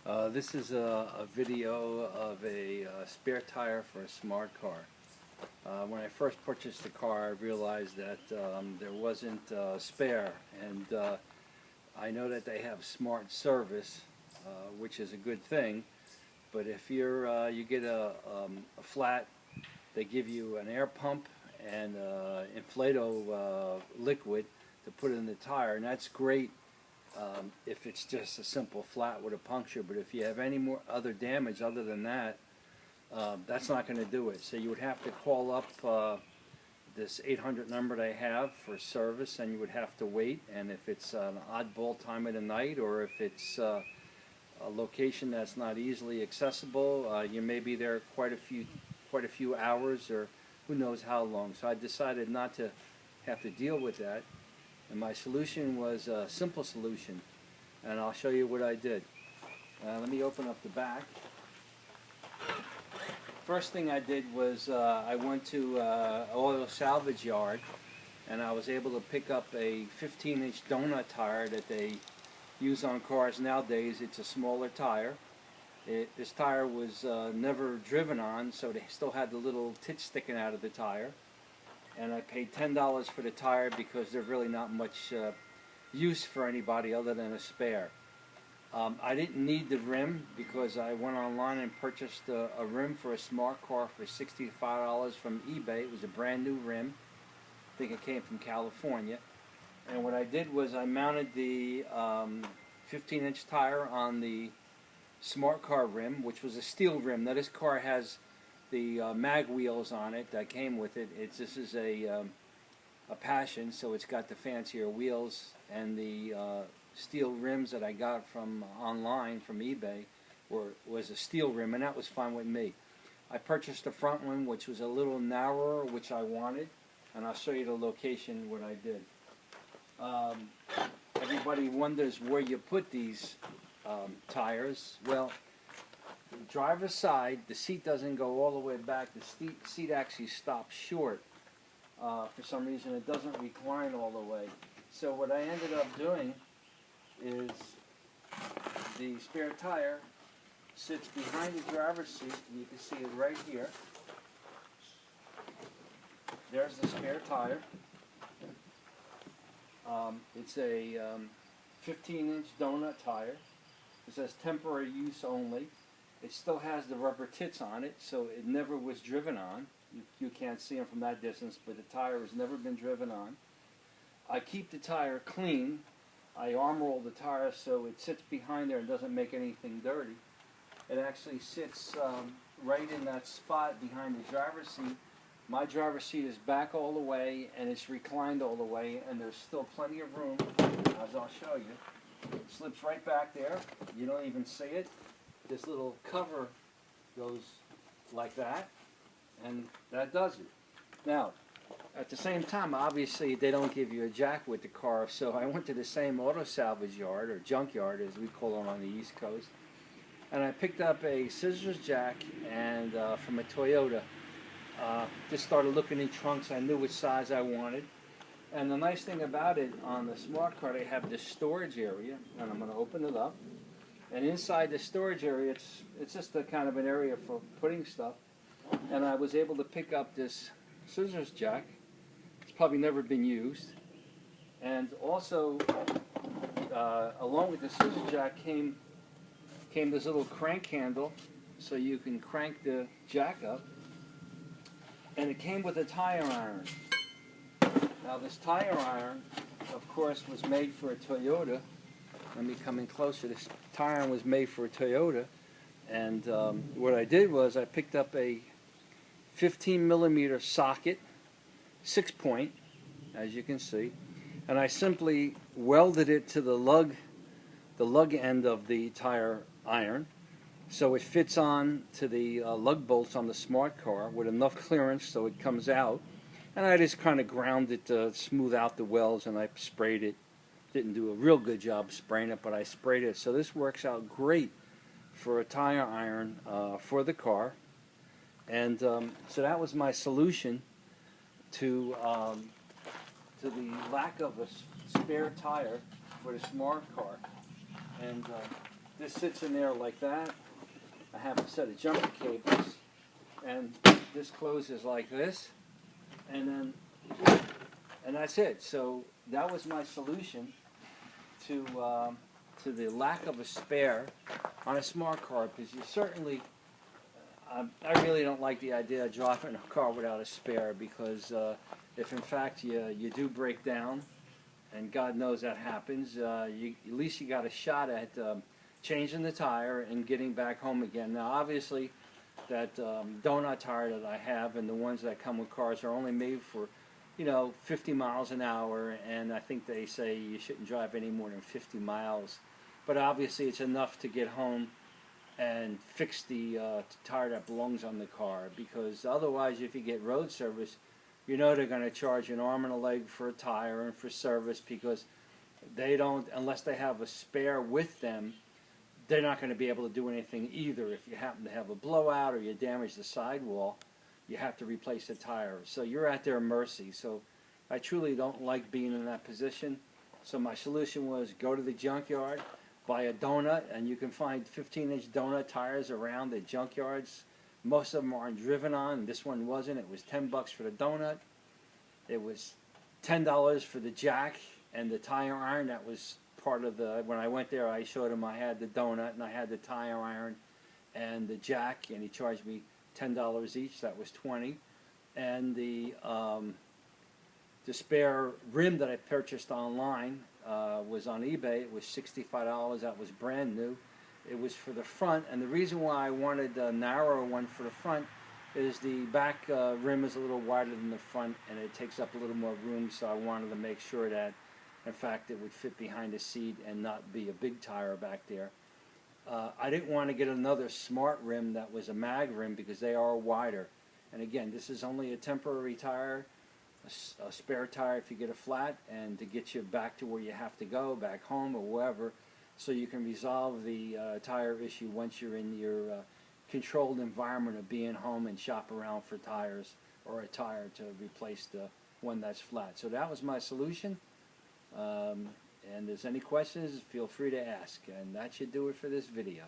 This is a video of a spare tire for a smart car. When I first purchased the car, I realized that there wasn't a spare, and I know that they have smart service, which is a good thing. But if you get a flat, they give you an air pump and Inflato liquid to put in the tire, and that's great. If it's just a simple flat with a puncture, but if you have any more other damage other than that, that's not going to do it. So you would have to call up this 800 number they have for service, and you would have to wait. And if it's an oddball time of the night, or if it's a location that's not easily accessible, you may be there quite a few hours, or who knows how long. So I decided not to have to deal with that. And my solution was a simple solution, and I'll show you what I did. Let me open up the back. First thing I did was I went to an oil salvage yard, and I was able to pick up a 15-inch donut tire that they use on cars nowadays. It's a smaller tire. This tire was never driven on, so they still had the little tits sticking out of the tire. And I paid $10 for the tire because they're really not much use for anybody other than a spare. I didn't need the rim because I went online and purchased a rim for a smart car for $65 from eBay. It was a brand new rim. I think it came from California. And what I did was I mounted the 15-inch tire on the smart car rim, which was a steel rim. Now this car has the mag wheels on it that came with it. This is a Passion, so it's got the fancier wheels, and the steel rims that I got from online from eBay was a steel rim, and that was fine with me. I purchased the front one, which was a little narrower, which I wanted, and I'll show you the location what I did. Everybody wonders where you put these tires. Well, the driver's side, the seat doesn't go all the way back. The seat actually stops short. For some reason, it doesn't recline all the way. So what I ended up doing is the spare tire sits behind the driver's seat. You can see it right here. There's the spare tire. It's a 15-inch donut tire. It says temporary use only. It still has the rubber tits on it, so it never was driven on. You can't see them from that distance, but the tire has never been driven on. I keep the tire clean. I arm roll the tire so it sits behind there and doesn't make anything dirty. It actually sits right in that spot behind the driver's seat. My driver's seat is back all the way, and it's reclined all the way, and there's still plenty of room, as I'll show you. It slips right back there. You don't even see it. This little cover goes like that, and that does it. Now, at the same time, obviously, they don't give you a jack with the car, so I went to the same auto salvage yard, or junkyard as we call them on the East Coast, and I picked up a scissors jack and from a Toyota. Just started looking in trunks. I knew which size I wanted. And the nice thing about it, on the smart car, they have this storage area, and I'm going to open it up. And inside the storage area, it's just a kind of an area for putting stuff. And I was able to pick up this scissors jack. It's probably never been used. And also, along with the scissors jack came this little crank handle, so you can crank the jack up. And it came with a tire iron. Now this tire iron, of course, was made for a Toyota. Let me come in closer. This tire iron was made for a Toyota. And what I did was I picked up a 15mm socket, 6-point, as you can see. And I simply welded it to the lug end of the tire iron. So it fits on to the lug bolts on the smart car with enough clearance so it comes out. And I just kind of ground it to smooth out the welds, and I sprayed it. Didn't do a real good job spraying it, but I sprayed it. So this works out great for a tire iron for the car. And so that was my solution to the lack of a spare tire for the smart car. And this sits in there like that. I have a set of jumper cables, and this closes like this, and that's it. So that was my solution to the lack of a spare on a smart car, because you certainly, I really don't like the idea of driving a car without a spare, because if in fact you do break down, and God knows that happens, at least you got a shot at changing the tire and getting back home again. Now obviously that donut tire that I have and the ones that come with cars are only made for 50 miles an hour, and I think they say you shouldn't drive any more than 50 miles. But obviously it's enough to get home and fix the tire that belongs on the car, because otherwise if you get road service, they're going to charge an arm and a leg for a tire and for service, because they don't, unless they have a spare with them, they're not going to be able to do anything either. If you happen to have a blowout or you damage the sidewall, you have to replace the tire. So you're at their mercy. So I truly don't like being in that position. So my solution was go to the junkyard, buy a donut, and you can find 15-inch donut tires around the junkyards. Most of them aren't driven on. This one wasn't. It was $10 for the donut. It was $10 for the jack and the tire iron. That was part of the, when I went there, I showed him I had the donut and I had the tire iron and the jack, and he charged me $10 each. That was $20. And the spare rim that I purchased online was on eBay. It was $65. That was brand new. It was for the front, and the reason why I wanted a narrower one for the front is the back rim is a little wider than the front, and it takes up a little more room, so I wanted to make sure that, in fact, it would fit behind the seat and not be a big tire back there. I didn't want to get another smart rim that was a mag rim, because they are wider. And again, this is only a temporary tire, a spare tire if you get a flat, and to get you back to where you have to go, back home or wherever, so you can resolve the tire issue once you're in your controlled environment of being home and shop around for tires or a tire to replace the one that's flat. So that was my solution. And if there's any questions, feel free to ask. And that should do it for this video.